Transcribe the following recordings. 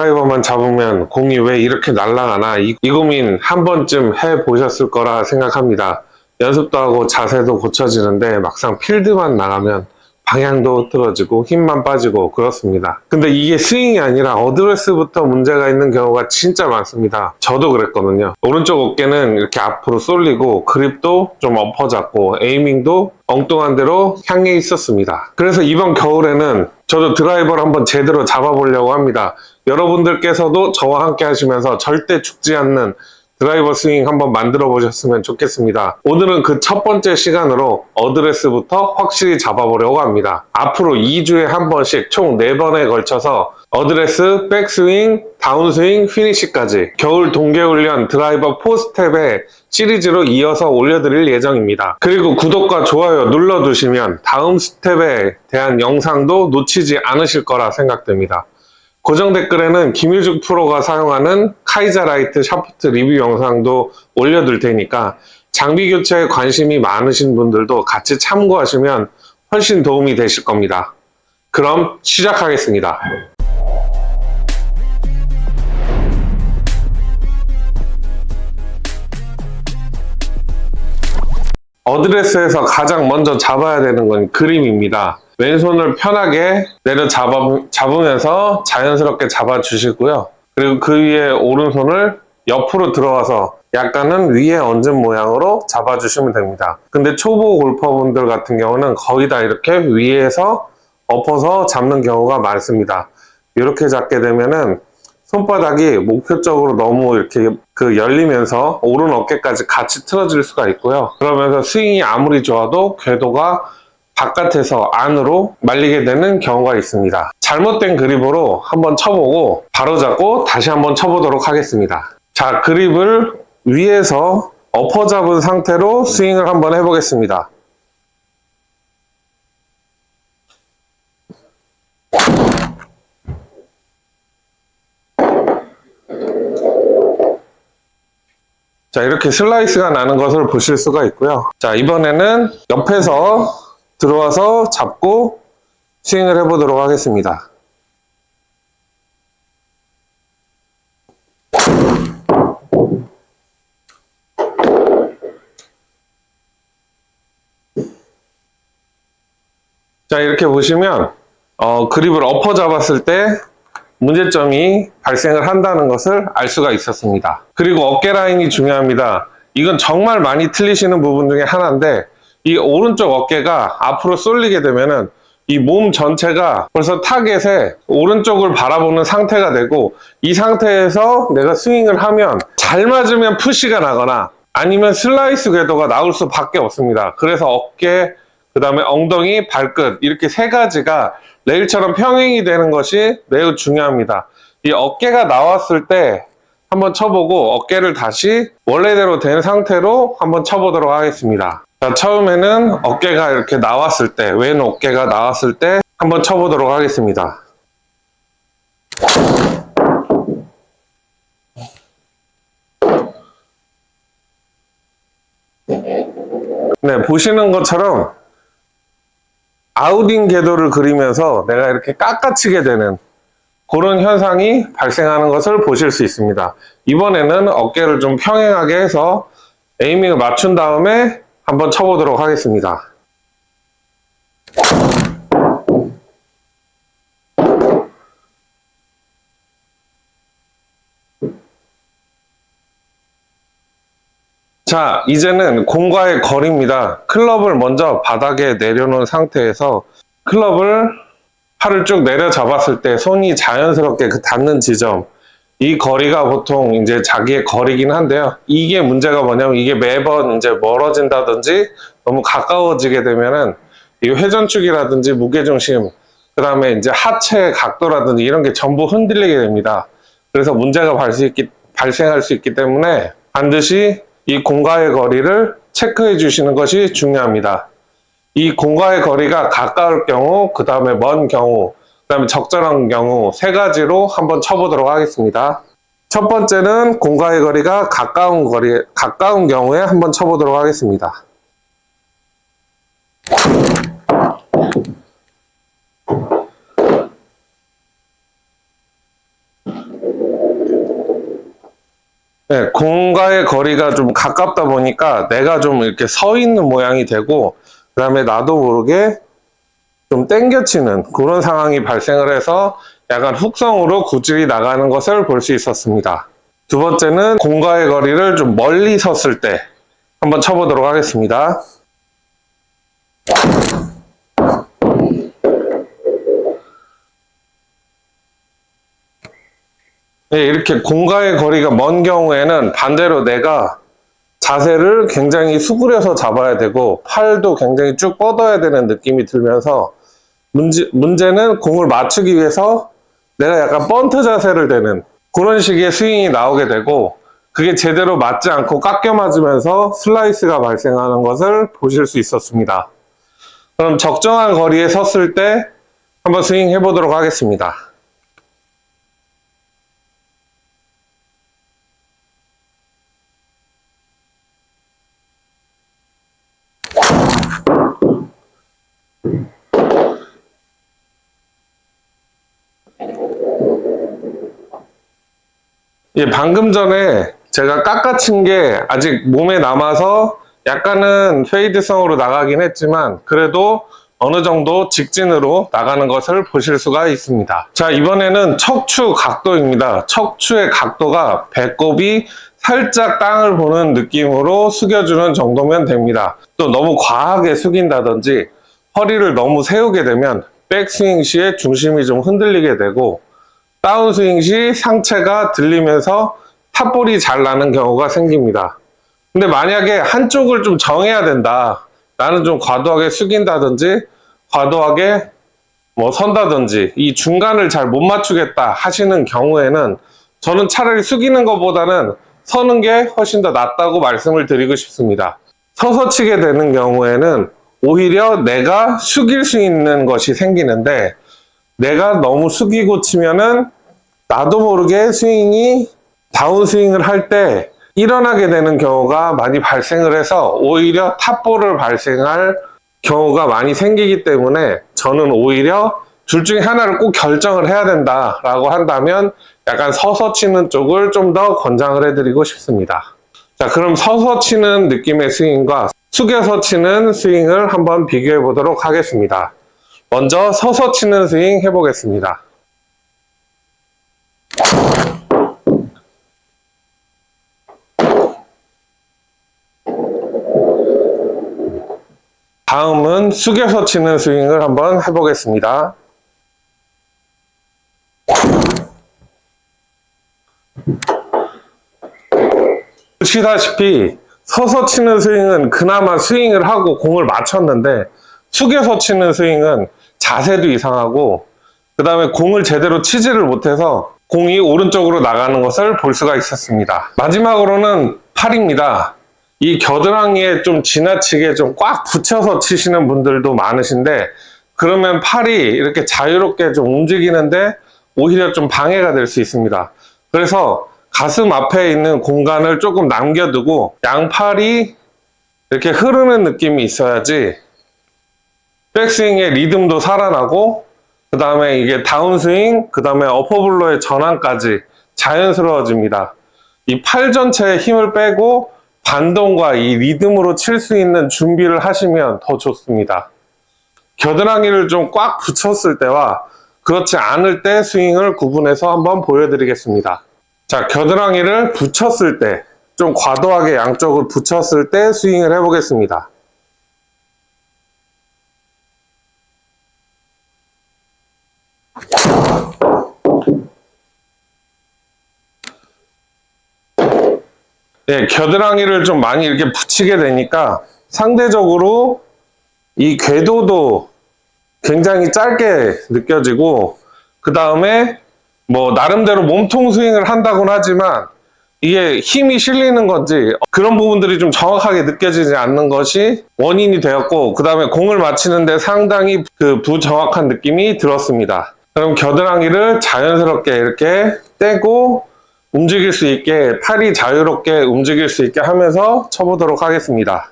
드라이버만 잡으면 공이 왜 이렇게 날아가나 이 고민 한 번쯤 해보셨을 거라 생각합니다. 연습도 하고 자세도 고쳐지는데 막상 필드만 나가면 방향도 틀어지고 힘만 빠지고 그렇습니다. 근데 이게 스윙이 아니라 어드레스부터 문제가 있는 경우가 진짜 많습니다. 저도 그랬거든요. 오른쪽 어깨는 이렇게 앞으로 쏠리고 그립도 좀 엎어잡고 에이밍도 엉뚱한 대로 향해 있었습니다. 그래서 이번 겨울에는 저도 드라이버를 한번 제대로 잡아보려고 합니다. 여러분들께서도 저와 함께 하시면서 절대 죽지 않는 드라이버 스윙 한번 만들어 보셨으면 좋겠습니다. 오늘은 그 첫 번째 시간으로 어드레스부터 확실히 잡아보려고 합니다. 앞으로 2주에 한 번씩 총 4번에 걸쳐서 어드레스, 백스윙, 다운스윙, 피니시까지 겨울 동계훈련 드라이버 4스텝에 시리즈로 이어서 올려드릴 예정입니다. 그리고 구독과 좋아요 눌러두시면 다음 스텝에 대한 영상도 놓치지 않으실 거라 생각됩니다. 고정 댓글에는 김유죽 프로가 사용하는 카이자 라이트 샤프트 리뷰 영상도 올려둘 테니까 장비 교체에 관심이 많으신 분들도 같이 참고하시면 훨씬 도움이 되실 겁니다. 그럼 시작하겠습니다. 어드레스에서 가장 먼저 잡아야 되는 건 그립입니다. 왼손을 편하게 내려 잡으면서 자연스럽게 잡아주시고요. 그리고 그 위에 오른손을 옆으로 들어와서 약간은 위에 얹은 모양으로 잡아주시면 됩니다. 근데 초보 골퍼분들 같은 경우는 거의 다 이렇게 위에서 엎어서 잡는 경우가 많습니다. 이렇게 잡게 되면은 손바닥이 목표적으로 너무 이렇게 열리면서 오른 어깨까지 같이 틀어질 수가 있고요. 그러면서 스윙이 아무리 좋아도 궤도가 바깥에서 안으로 말리게 되는 경우가 있습니다. 잘못된 그립으로 한번 쳐보고 바로 잡고 다시 한번 쳐보도록 하겠습니다. 자, 그립을 위에서 엎어 잡은 상태로 스윙을 한번 해보겠습니다. 자, 이렇게 슬라이스가 나는 것을 보실 수가 있고요. 자, 이번에는 옆에서 들어와서 잡고 스윙을 해보도록 하겠습니다. 자, 이렇게 보시면 그립을 엎어 잡았을 때 문제점이 발생을 한다는 것을 알 수가 있었습니다. 그리고 어깨 라인이 중요합니다. 이건 정말 많이 틀리시는 부분 중에 하나인데 이 오른쪽 어깨가 앞으로 쏠리게 되면은 이 몸 전체가 벌써 타겟에 오른쪽을 바라보는 상태가 되고 이 상태에서 내가 스윙을 하면 잘 맞으면 푸시가 나거나 아니면 슬라이스 궤도가 나올 수밖에 없습니다. 그래서 어깨, 그 다음에 엉덩이, 발끝 이렇게 세 가지가 레일처럼 평행이 되는 것이 매우 중요합니다. 이 어깨가 나왔을 때 한번 쳐보고 어깨를 다시 원래대로 된 상태로 한번 쳐보도록 하겠습니다. 자, 처음에는 어깨가 이렇게 나왔을 때, 왼 어깨가 나왔을 때 한번 쳐보도록 하겠습니다. 네, 보시는 것처럼 아웃인 궤도를 그리면서 내가 이렇게 깎아치게 되는 그런 현상이 발생하는 것을 보실 수 있습니다. 이번에는 어깨를 좀 평행하게 해서 에이밍을 맞춘 다음에 한번 쳐보도록 하겠습니다. 자, 이제는 공과의 거리입니다. 클럽을 먼저 바닥에 내려놓은 상태에서 클럽을 팔을 쭉 내려 잡았을 때 손이 자연스럽게 그 닿는 지점, 이 거리가 보통 이제 자기의 거리긴 한데요. 이게 문제가 뭐냐면 이게 매번 이제 멀어진다든지 너무 가까워지게 되면은 이 회전축이라든지 무게중심, 그 다음에 이제 하체 각도라든지 이런 게 전부 흔들리게 됩니다. 그래서 문제가 발생할 수 있기 때문에 반드시 이 공과의 거리를 체크해 주시는 것이 중요합니다. 이 공과의 거리가 가까울 경우, 그 다음에 먼 경우, 그 다음에 적절한 경우 세 가지로 한번 쳐보도록 하겠습니다. 첫 번째는 공과의 거리가 가까운 경우에 한번 쳐보도록 하겠습니다. 네, 공과의 거리가 좀 가깝다 보니까 내가 좀 이렇게 서 있는 모양이 되고, 그 다음에 나도 모르게 좀 당겨치는 그런 상황이 발생을 해서 약간 훅성으로 굿질이 나가는 것을 볼 수 있었습니다. 두 번째는 공과의 거리를 좀 멀리 섰을 때 한번 쳐보도록 하겠습니다. 네, 이렇게 공과의 거리가 먼 경우에는 반대로 내가 자세를 굉장히 수그려서 잡아야 되고 팔도 굉장히 쭉 뻗어야 되는 느낌이 들면서 문제는 공을 맞추기 위해서 내가 약간 번트 자세를 되는 그런 식의 스윙이 나오게 되고 그게 제대로 맞지 않고 깎여 맞으면서 슬라이스가 발생하는 것을 보실 수 있었습니다. 그럼 적정한 거리에 섰을 때 한번 스윙 해보도록 하겠습니다. 예, 방금 전에 제가 깎아친 게 아직 몸에 남아서 약간은 페이드성으로 나가긴 했지만 그래도 어느 정도 직진으로 나가는 것을 보실 수가 있습니다. 자, 이번에는 척추 각도입니다. 척추의 각도가 배꼽이 살짝 땅을 보는 느낌으로 숙여주는 정도면 됩니다. 또 너무 과하게 숙인다든지 허리를 너무 세우게 되면 백스윙 시에 중심이 좀 흔들리게 되고 다운스윙 시 상체가 들리면서 탑볼이 잘 나는 경우가 생깁니다. 근데 만약에 한쪽을 좀 정해야 된다. 나는 좀 과도하게 숙인다든지 과도하게 뭐 선다든지 이 중간을 잘 못 맞추겠다 하시는 경우에는 저는 차라리 숙이는 것보다는 서는 게 훨씬 더 낫다고 말씀을 드리고 싶습니다. 서서 치게 되는 경우에는 오히려 내가 숙일 수 있는 것이 생기는데 내가 너무 숙이고 치면은 나도 모르게 스윙이 다운스윙을 할 때 일어나게 되는 경우가 많이 발생을 해서 오히려 탑볼을 발생할 경우가 많이 생기기 때문에 저는 오히려 둘 중에 하나를 꼭 결정을 해야 된다라고 한다면 약간 서서 치는 쪽을 좀 더 권장을 해드리고 싶습니다. 자, 그럼 서서 치는 느낌의 스윙과 숙여서 치는 스윙을 한번 비교해 보도록 하겠습니다. 먼저 서서 치는 스윙 해보겠습니다. 다음은 숙여서 치는 스윙을 한번 해보겠습니다. 보시다시피 서서 치는 스윙은 그나마 스윙을 하고 공을 맞췄는데 숙여서 치는 스윙은 자세도 이상하고 그 다음에 공을 제대로 치지를 못해서 공이 오른쪽으로 나가는 것을 볼 수가 있었습니다. 마지막으로는 팔입니다. 이 겨드랑이에 좀 지나치게 좀 꽉 붙여서 치시는 분들도 많으신데 그러면 팔이 이렇게 자유롭게 좀 움직이는데 오히려 좀 방해가 될 수 있습니다. 그래서 가슴 앞에 있는 공간을 조금 남겨두고 양팔이 이렇게 흐르는 느낌이 있어야지 백스윙의 리듬도 살아나고 그 다음에 이게 다운스윙, 그 다음에 어퍼블로의 전환까지 자연스러워집니다. 이 팔 전체에 힘을 빼고 반동과 이 리듬으로 칠 수 있는 준비를 하시면 더 좋습니다. 겨드랑이를 좀 꽉 붙였을 때와 그렇지 않을 때 스윙을 구분해서 한번 보여드리겠습니다. 자, 겨드랑이를 붙였을 때, 좀 과도하게 양쪽을 붙였을 때 스윙을 해보겠습니다. 네, 겨드랑이를 좀 많이 이렇게 붙이게 되니까 상대적으로 이 궤도도 굉장히 짧게 느껴지고 그 다음에 뭐 나름대로 몸통 스윙을 한다고는 하지만 이게 힘이 실리는 건지 그런 부분들이 좀 정확하게 느껴지지 않는 것이 원인이 되었고 그 다음에 공을 맞히는데 상당히 그 부정확한 느낌이 들었습니다. 그럼 겨드랑이를 자연스럽게 이렇게 떼고 움직일 수 있게 팔이 자유롭게 움직일 수 있게 하면서 쳐보도록 하겠습니다.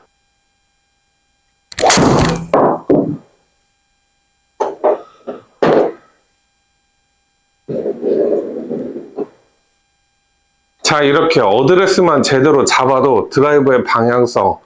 자, 이렇게 어드레스만 제대로 잡아도 드라이버의 방향성,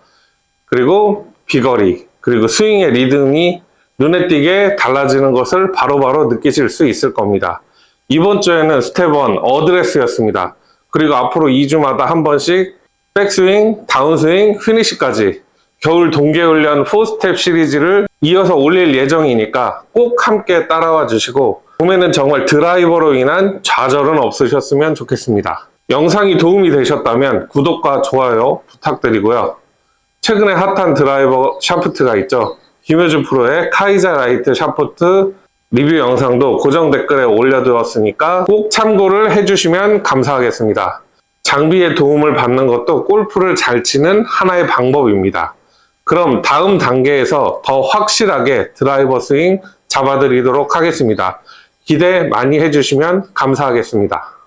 그리고 비거리, 그리고 스윙의 리듬이 눈에 띄게 달라지는 것을 바로바로 느끼실 수 있을 겁니다. 이번 주에는 스텝 1 어드레스였습니다. 그리고 앞으로 2주마다 한 번씩 백스윙, 다운스윙, 피니시까지 겨울 동계훈련 4스텝 시리즈를 이어서 올릴 예정이니까 꼭 함께 따라와 주시고 봄에는 정말 드라이버로 인한 좌절은 없으셨으면 좋겠습니다. 영상이 도움이 되셨다면 구독과 좋아요 부탁드리고요. 최근에 핫한 드라이버 샤프트가 있죠. 김효준 프로의 카이자 라이트 샤프트 리뷰 영상도 고정 댓글에 올려두었으니까 꼭 참고를 해주시면 감사하겠습니다. 장비의 도움을 받는 것도 골프를 잘 치는 하나의 방법입니다. 그럼 다음 단계에서 더 확실하게 드라이버 스윙 잡아드리도록 하겠습니다. 기대 많이 해주시면 감사하겠습니다.